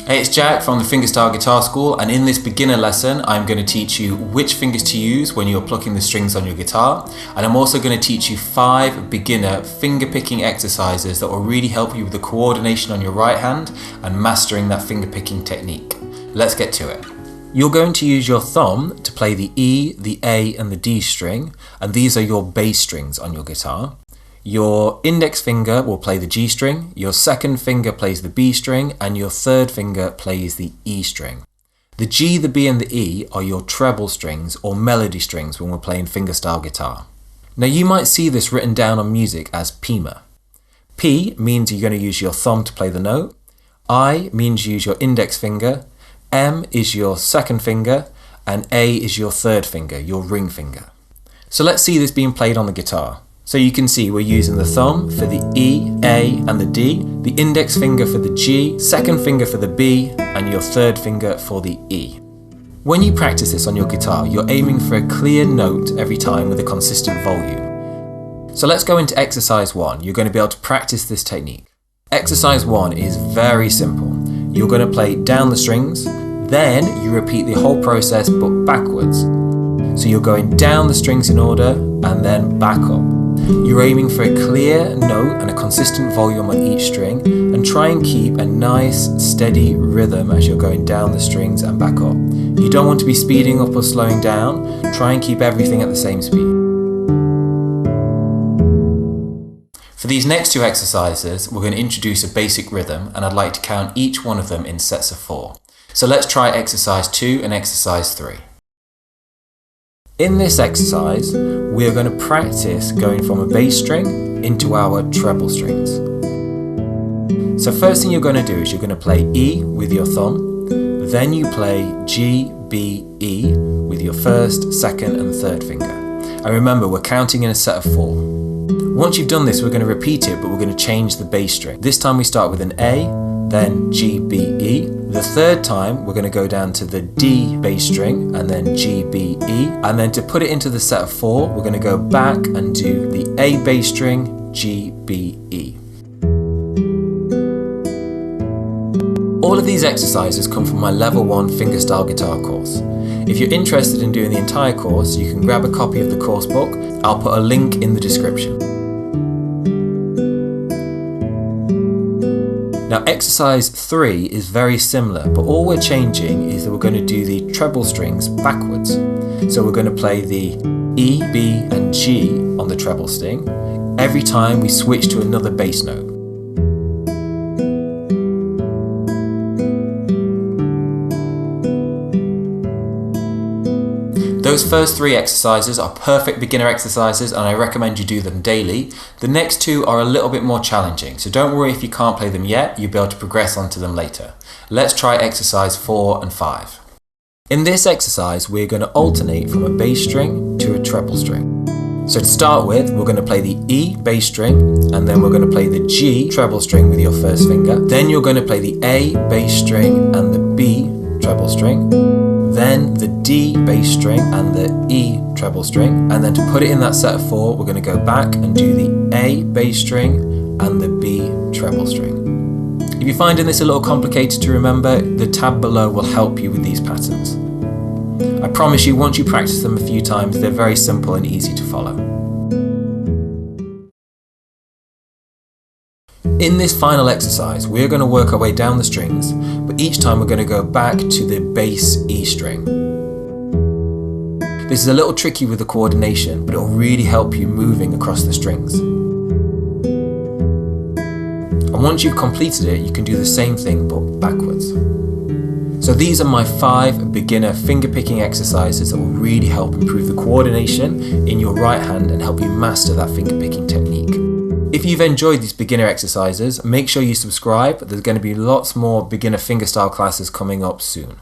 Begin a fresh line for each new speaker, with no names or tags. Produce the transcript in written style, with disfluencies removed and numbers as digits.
Hey, it's Jack from the Fingerstyle Guitar School, and in this beginner lesson I'm going to teach you which fingers to use when you're plucking the strings on your guitar, and I'm also going to teach you 5 beginner finger picking exercises that will really help you with the coordination on your right hand and mastering that finger picking technique. Let's get to it. You're going to use your thumb to play the E, the A and the D string, and these are your bass strings on your guitar. Your index finger will play the G string, your second finger plays the B string, and your third finger plays the E string. The G, the B and the E are your treble strings or melody strings when we're playing fingerstyle guitar. Now you might see this written down on music as PIMA. P means you're going to use your thumb to play the note, I means use your index finger, M is your second finger, and A is your third finger, your ring finger. So let's see this being played on the guitar. So you can see we're using the thumb for the E, A and the D, the index finger for the G, second finger for the B, and your third finger for the E. When you practice this on your guitar, you're aiming for a clear note every time with a consistent volume. So let's go into exercise 1. You're going to be able to practice this technique. Exercise 1 is very simple. You're going to play down the strings, then you repeat the whole process but backwards. So you're going down the strings in order and then back up. You're aiming for a clear note and a consistent volume on each string, and try and keep a nice steady rhythm as you're going down the strings and back up. You don't want to be speeding up or slowing down, try and keep everything at the same speed. For these next 2 exercises, we're going to introduce a basic rhythm, and I'd like to count each one of them in sets of 4. So let's try exercise 2 and exercise 3. In this exercise, we are going to practice going from a bass string into our treble strings. So first thing you're going to do is you're going to play E with your thumb, then you play G, B, E with your first, second and third finger. And remember, we're counting in a set of 4. Once you've done this, we're going to repeat it, but we're going to change the bass string. This time we start with an A, then G, B, E. The third time we're going to go down to the D bass string and then G, B, E. And then to put it into the set of 4, we're going to go back and do the A bass string, G, B, E. All of these exercises come from my level 1 Fingerstyle Guitar Course. If you're interested in doing the entire course, you can grab a copy of the course book. I'll put a link in the description. Now exercise 3 is very similar, but all we're changing is that we're going to do the treble strings backwards. So we're going to play the E, B and G on the treble string every time we switch to another bass note. Those first 3 exercises are perfect beginner exercises, and I recommend you do them daily. The next 2 are a little bit more challenging, so don't worry if you can't play them yet, you'll be able to progress onto them later. Let's try exercise 4 and 5. In this exercise, we're going to alternate from a bass string to a treble string. So to start with, we're going to play the E bass string, and then we're going to play the G treble string with your first finger. Then you're going to play the A bass string and the B treble string. Then the D bass string and the E treble string, and then to put it in that set of 4, we're going to go back and do the A bass string and the B treble string. If you're finding this a little complicated to remember, the tab below will help you with these patterns. I promise you, once you practice them a few times, they're very simple and easy to follow. In this final exercise, we're going to work our way down the strings, but each time we're going to go back to the bass E string. This is a little tricky with the coordination, but it will really help you moving across the strings. And once you've completed it, you can do the same thing but backwards. So these are my 5 beginner finger picking exercises that will really help improve the coordination in your right hand and help you master that finger picking technique. If you've enjoyed these beginner exercises, make sure you subscribe. There's going to be lots more beginner fingerstyle classes coming up soon.